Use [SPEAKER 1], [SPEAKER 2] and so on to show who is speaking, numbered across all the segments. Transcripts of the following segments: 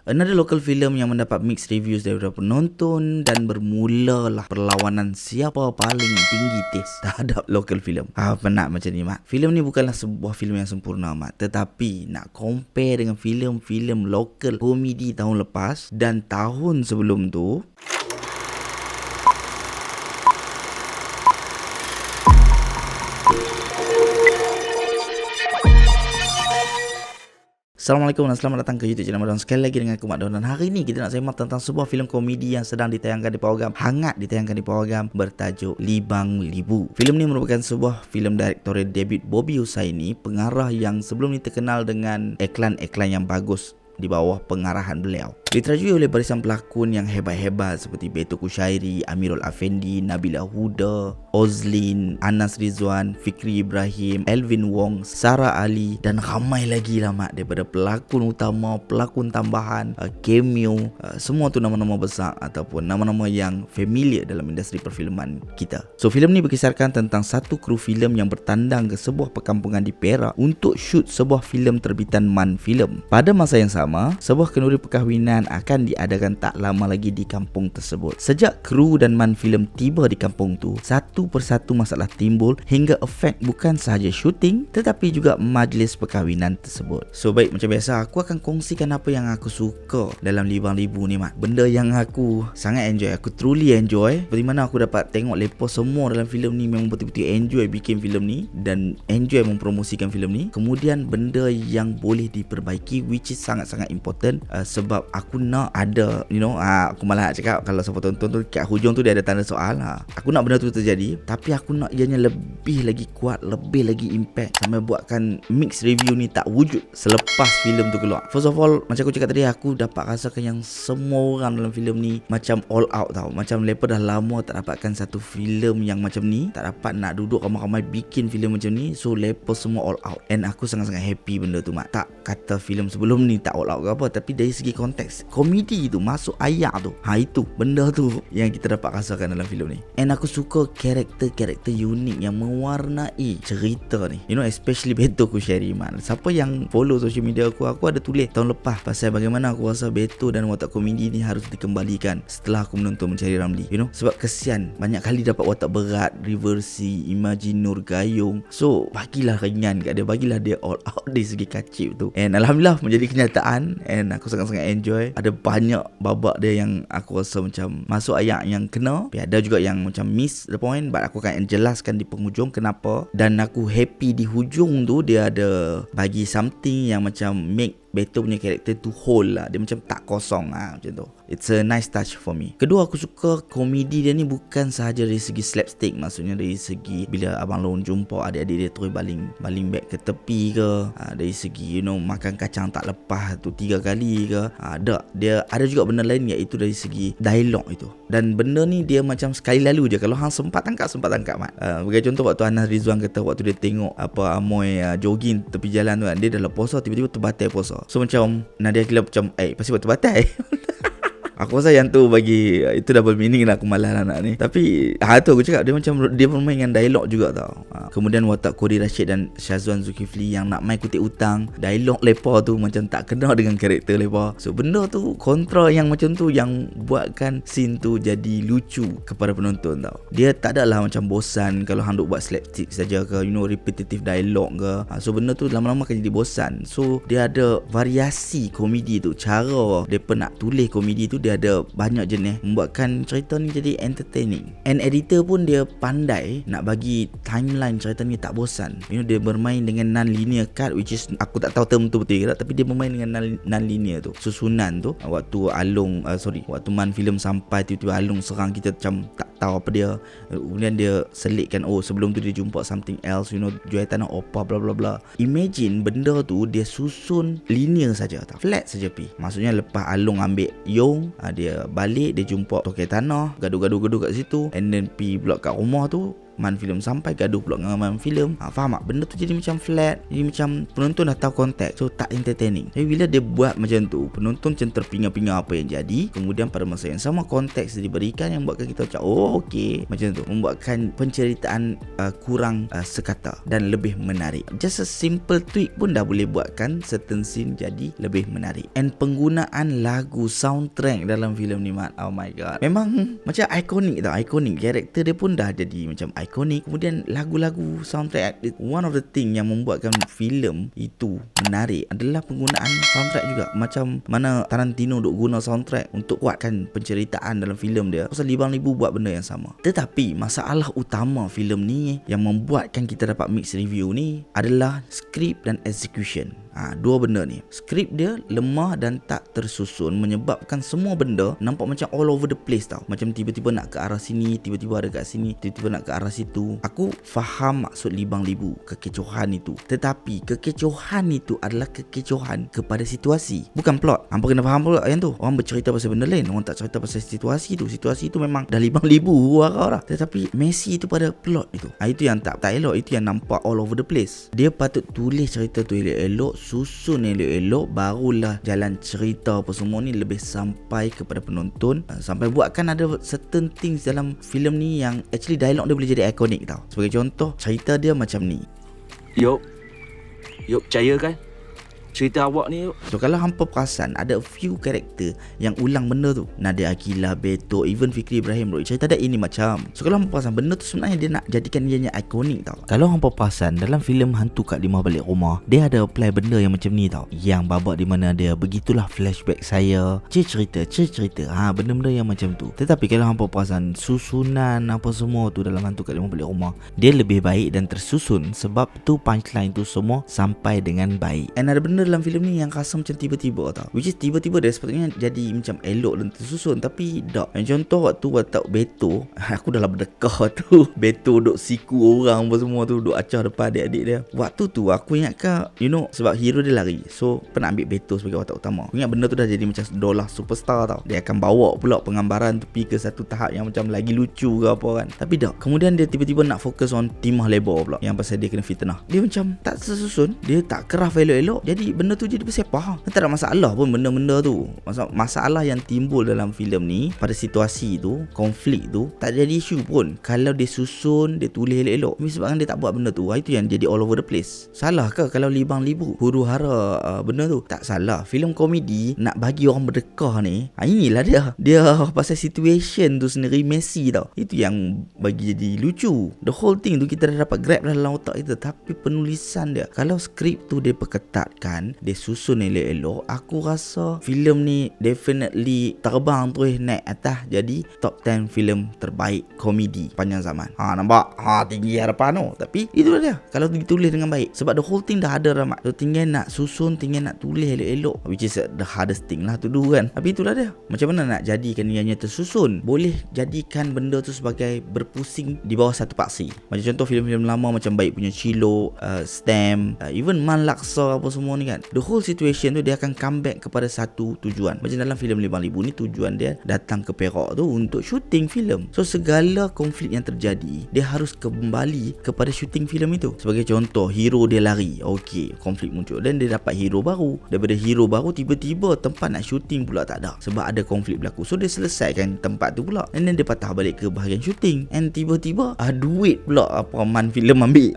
[SPEAKER 1] Another local film yang mendapat mixed reviews daripada penonton, dan bermulalah perlawanan siapa paling tinggi taste terhadap local film. Penat macam ni, Mat. Filem ni bukanlah sebuah filem yang sempurna, Mat, tetapi nak compare dengan filem-filem local komedi tahun lepas dan tahun sebelum tu, Assalamualaikum dan selamat datang ke YouTube channel Mak Don. Sekali lagi dengan aku Mak Don, dan hari ni kita nak semak tentang sebuah filem komedi yang sedang ditayangkan di program hangat ditayangkan di program bertajuk Libang Libu. Filem ni merupakan sebuah filem direktorial debut Bobby Hussaini, pengarah yang sebelum ni terkenal dengan iklan-iklan yang bagus di bawah pengarahan beliau. Diterajui oleh barisan pelakon yang hebat-hebat seperti Beto Kushairi, Amirul Afendi, Nabila Huda, Ozlin, Anas Rizwan, Fikri Ibrahim, Elvin Wong, Sarah Ali, dan ramai lagi lah, Mak, daripada pelakon utama, pelakon tambahan, cameo, semua tu nama-nama besar ataupun nama-nama yang familiar dalam industri perfilman kita. So filem ni berkisarkan tentang satu kru filem yang bertandang ke sebuah perkampungan di Perak untuk shoot sebuah filem terbitan MAN Film. Pada masa yang sama, sebuah kenduri perkahwinan akan diadakan tak lama lagi di kampung tersebut. Sejak kru dan MAN Film tiba di kampung tu, satu persatu masalah timbul hingga efek bukan sahaja syuting tetapi juga majlis perkahwinan tersebut. So baik, macam biasa aku akan kongsikan apa yang aku suka dalam Libang Libu ni, Mat. Benda yang aku sangat enjoy, aku truly enjoy. Seperti mana aku dapat tengok lepa semua dalam filem ni memang betul-betul enjoy bikin filem ni dan enjoy mempromosikan filem ni. Kemudian benda yang boleh diperbaiki, which is sangat-sangat important, sebab aku nak ada, aku malah nak cakap kalau siapa tonton tu kat hujung tu dia ada tanda soal. Aku nak benda tu terjadi, tapi aku nak ianya lebih lagi kuat, lebih lagi impact, sampai buatkan mix review ni tak wujud selepas filem tu keluar. First of all, macam aku cakap tadi, aku dapat rasakan yang semua orang dalam filem ni macam all out tau. Macam mereka dah lama tak dapatkan satu filem yang macam ni, tak dapat nak duduk ramai-ramai bikin filem macam ni. So mereka semua all out, and aku sangat-sangat happy benda tu, Mak. Tak kata filem sebelum ni tak all out ke apa, tapi dari segi konteks komedi tu masuk ayat tu, itu benda tu yang kita dapat rasakan dalam filem ni. And aku suka karakter-karakter unik yang mewarnai cerita ni, especially Beto Kushairi, man. Siapa yang follow social media aku ada tulis tahun lepas pasal bagaimana aku rasa Beto dan watak komedi ni harus dikembalikan setelah aku menonton Mencari Ramli, sebab kesian banyak kali dapat watak berat, reversi, Imagine Nur Gayung. So bagilah ringan kat dia, bagilah dia all out dari segi kacip tu, and alhamdulillah menjadi kenyataan, and aku sangat-sangat enjoy. Ada banyak babak dia yang aku rasa macam masuk ayat yang kena, tapi ada juga yang macam miss the point, but aku akan jelaskan di penghujung kenapa. Dan aku happy di hujung tu dia ada bagi something yang macam make Beto punya karakter tu whole lah. Dia macam tak kosong macam tu. It's a nice touch for me. Kedua, aku suka komedi dia ni bukan sahaja dari segi slapstick, maksudnya dari segi bila Abang Long jumpa adik-adik dia terus baling beg ke tepi ke, dari segi makan kacang tak lepas tu 3 kali ke, dia ada juga benda lain, iaitu dari segi dialog itu. Dan benda ni dia macam sekali lalu je, kalau hang sempat tangkap, Mat. Bagi contoh waktu Anas Rizwan kata waktu dia tengok Amoy jogging tepi jalan tu kan, dia dah lepas tiba-tiba terbatal puasa. So macam Nadia kira macam pasti buat terbatal. Aku rasa yang tu bagi itu double meaning lah, aku malas anak ni. Tapi tu aku cakap dia macam dia bermain dengan dialog juga tau. Kemudian watak Kodi Rashid dan Syazwan Zulkifli yang nak main kutip utang, dialog lepa tu macam tak kena dengan karakter lepa. So benda tu kontra yang macam tu yang buatkan scene tu jadi lucu kepada penonton tau. Dia tak adalah macam bosan kalau hang duk buat slapstick saja ke, repetitive dialog ke. So benda tu lama-lama akan jadi bosan. So dia ada variasi komedi tu, cara depa nak tulis komedi tu dia ada banyak jenis, membuatkan cerita ni jadi entertaining. And editor pun dia pandai nak bagi timeline cerita ni tak bosan. Dia bermain dengan non-linear cut, which is aku tak tahu term tu betul ke tak, tapi dia bermain dengan non-linear tu, susunan tu. Waktu waktu MAN Film sampai tiba-tiba Along serang, kita macam tak tahu apa dia. Kemudian dia selitkan, sebelum tu dia jumpa something else, jual tanah opa bla bla bla. Imagine benda tu dia susun linear saja, tak flat saja pi. Maksudnya lepas Along ambil Yong, dia balik, dia jumpa tokai tanah, gaduh-gaduh kat situ, and then pi pula kat rumah tu man filem, sampai gaduh pula dengan man filem. Faham tak? Benda tu jadi macam flat, jadi macam penonton dah tahu konteks, so tak entertaining. Tapi bila dia buat macam tu, penonton macam terpinga-pinga apa yang jadi. Kemudian pada masa yang sama konteks diberikan yang buatkan kita macam okey, macam tu, membuatkan penceritaan kurang sekata dan lebih menarik. Just a simple tweak pun dah boleh buatkan certain scene jadi lebih menarik. And penggunaan lagu soundtrack dalam filem ni, Mat, oh my god, memang macam ikonik tau. Ikonik, karakter dia pun dah jadi macam ikonik. Kemudian lagu-lagu soundtrack, one of the thing yang membuatkan filem itu menarik adalah penggunaan soundtrack juga. Macam mana Tarantino duk guna soundtrack untuk kuatkan penceritaan dalam filem dia. Pasal Libang Libu buat benda yang sama. Tetapi masalah utama filem ni yang membuatkan kita dapat mix review ni adalah skrip dan execution. Dua benda ni. Skrip dia lemah dan tak tersusun, menyebabkan semua benda nampak macam all over the place tau. Macam tiba-tiba nak ke arah sini, tiba-tiba ada kat sini, tiba-tiba nak ke arah situ. Aku faham maksud Libang Libu, kekecohan itu. Tetapi kekecohan itu adalah kekecohan kepada situasi, bukan plot. Hampa kena faham pula yang tu. Orang bercerita pasal benda lain, orang tak cerita pasal situasi tu. Situasi tu memang dah Libang Libu arah. Tetapi Messi itu pada plot itu. Itu yang tak elok. Itu yang nampak all over the place. Dia patut tulis cerita tu elok-elok, susun elok-elok, barulah jalan cerita apa semua ni lebih sampai kepada penonton. Sampai buatkan ada certain things dalam filem ni yang actually dialog dia boleh jadi ikonik tau. Sebagai contoh, cerita dia macam ni.
[SPEAKER 2] Yuk percaya kan cerita awak ni.
[SPEAKER 1] So kalau hampa perasan, ada few karakter yang ulang benda tu. Nadia Akila, Beto, even Fikri Ibrahim, cerita dia ini macam. So kalau hampa perasan, benda tu sebenarnya dia nak jadikan dia ikonik tau. Kalau hampa perasan, dalam filem Hantu Kak Limah Balik Rumah, dia ada apply benda yang macam ni tau. Yang babak di mana dia begitulah flashback saya, cerita. Benda-benda yang macam tu. Tetapi kalau hampa perasan, susunan apa semua tu dalam Hantu Kak Limah Balik Rumah, dia lebih baik dan tersusun. Sebab tu punchline tu semua sampai dengan baik. And ada benda dalam filem ni yang rasa macam tiba-tiba tau, which is tiba-tiba dia sepatutnya jadi macam elok dan tersusun, tapi tak. Yang contoh waktu watak Beto, aku dah lah berdekah tu. Beto duk siku orang apa semua tu, duk acah depan adik-adik dia. Waktu tu aku ingat sebab hero dia lari, so pernah ambil Beto sebagai watak utama. Aku ingat benda tu dah jadi macam dolah superstar tau. Dia akan bawa pula penggambaran tu pergi ke satu tahap yang macam lagi lucu ke apa kan. Tapi tak, kemudian dia tiba-tiba nak fokus on Timah Lebor pula, yang pasal dia kena fitnah. Dia macam tak tersusun, dia tak craft elok-elok, jadi benda tu jadi bersepah. Tak ada masalah pun benda-benda tu. Masalah yang timbul dalam filem ni pada situasi tu, konflik tu, tak jadi isu pun kalau dia susun, dia tulis elok-elok. Tapi sebabkan dia tak buat benda tu, itu yang jadi all over the place. Salah ke kalau Libang Libu huru hara benda tu? Tak salah. Filem komedi nak bagi orang berdekah ni, inilah dia pasal situation tu sendiri Messi tau. Itu yang bagi jadi lucu. The whole thing tu kita dah dapat grab dalam otak kita. Tapi penulisan dia, kalau skrip tu dia perketatkan, dia susun elok-elok, aku rasa filem ni definitely terbang terus naik atas jadi top 10 filem terbaik komedi panjang zaman. Nampak? Tinggi harapan tu. Tapi itulah dia, kalau ditulis dengan baik. Sebab the whole thing dah ada Rahmat. So tinggal nak susun, tinggal nak tulis elok-elok, which is the hardest thing lah to do kan. Tapi itulah dia, macam mana nak jadikan ianya tersusun. Boleh jadikan benda tu sebagai berpusing di bawah satu paksi. Macam contoh filem-filem lama macam Baik Punya Cilok, Stamp, even Man Laksa apa semua ni kan. The whole situation tu dia akan comeback kepada satu tujuan. Macam dalam filem Libang Libu ni, tujuan dia datang ke Perak tu untuk syuting filem. So segala konflik yang terjadi, dia harus kembali kepada syuting filem itu. Sebagai contoh, hero dia lari, okey, konflik muncul, dan dia dapat hero baru. Daripada hero baru, tiba-tiba tempat nak syuting pula tak ada sebab ada konflik berlaku. So dia selesaikan tempat tu pula, and then dia patah balik ke bahagian syuting, and tiba-tiba duit pula Man filem ambil,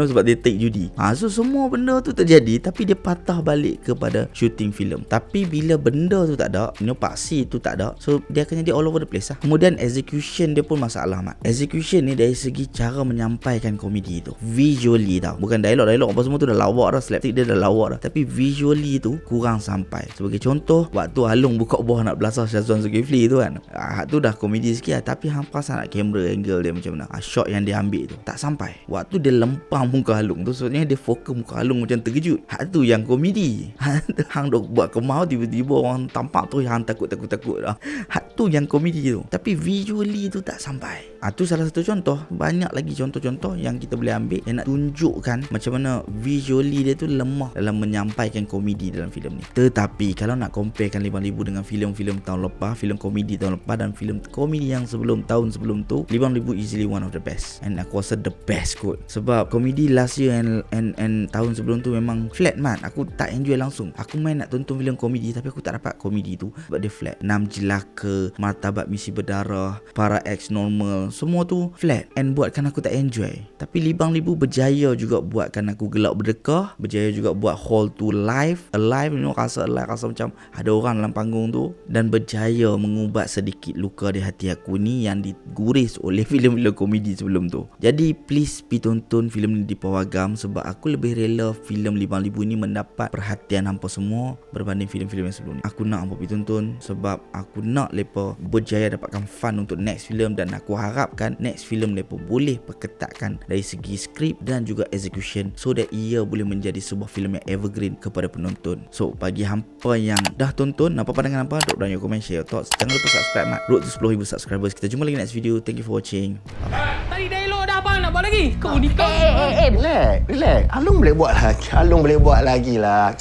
[SPEAKER 1] sebab dia take judi. So semua benda tu terjadi, tapi dia patah balik kepada syuting filem. Tapi bila benda tu tak ada, paksi tu tak ada, so dia akan jadi all over the place lah. Kemudian execution dia pun masalah, Mat. Execution ni dari segi cara menyampaikan komedi tu, visually tau, bukan dialog apa semua tu dah lawak dah, slapstick dia dah lawak dah, tapi visually tu kurang sampai. Sebagai contoh, waktu Alung buka bawah nak belasah Syazwan Zulkifli tu kan, tu dah komedi sikit lah. Tapi hampa sangat kamera angle dia macam mana, shot yang dia ambil tu tak sampai. Waktu dia lempang muka Alung tu, sebenarnya dia fokus muka Alung macam terkejut. Tu yang komedi. Hang dok buat kemau, tiba-tiba orang tampak tu hang takut dah. Tu yang komedi tu. Tapi visually tu tak sampai. Tu salah satu contoh. Banyak lagi contoh-contoh yang kita boleh ambil yang nak tunjukkan macam mana visually dia tu lemah dalam menyampaikan komedi dalam filem ni. Tetapi kalau nak comparekan 5,000 dengan filem-filem tahun lepas, filem komedi tahun lepas dan filem komedi yang tahun sebelum tu, 5,000 easily one of the best. And aku rasa the best kot. Sebab komedi last year and tahun sebelum tu memang flat man. Aku tak enjoy langsung. Aku main nak tonton filem komedi tapi aku tak dapat komedi tu sebab dia flat. 6 Jelaka, Martabat Misi Berdarah, Para Ex Normal, semua tu flat and buatkan aku tak enjoy. Tapi Libang Libu berjaya juga buatkan aku gelak berdekah, berjaya juga buat hall tu alive, rasa alive, rasa macam ada orang dalam panggung tu, dan berjaya mengubat sedikit luka di hati aku ni yang diguris oleh filem-filem komedi sebelum tu. Jadi please pergi tonton filem ni di Pawagam sebab aku lebih rela filem Libang Libu ni mendapat perhatian hampa semua berbanding filem-filem yang sebelum ni. Aku nak hampa pergi tonton sebab aku nak lepa berjaya dapatkan fun untuk next film, dan aku harapkan next film lepa boleh perketatkan dari segi skrip dan juga execution so that ia boleh menjadi sebuah filem yang evergreen kepada penonton. So bagi hampa yang dah tonton, apa pandangan hampa, drop down your comment, share your thoughts. Jangan lupa subscribe mat. Road to 10,000 subscribers. Kita jumpa lagi next video. Thank you for watching.
[SPEAKER 3] Tadi dialog dah, abang nak buat lagi? Kau ni kau.
[SPEAKER 4] Relax. Alung boleh buat lagi lah.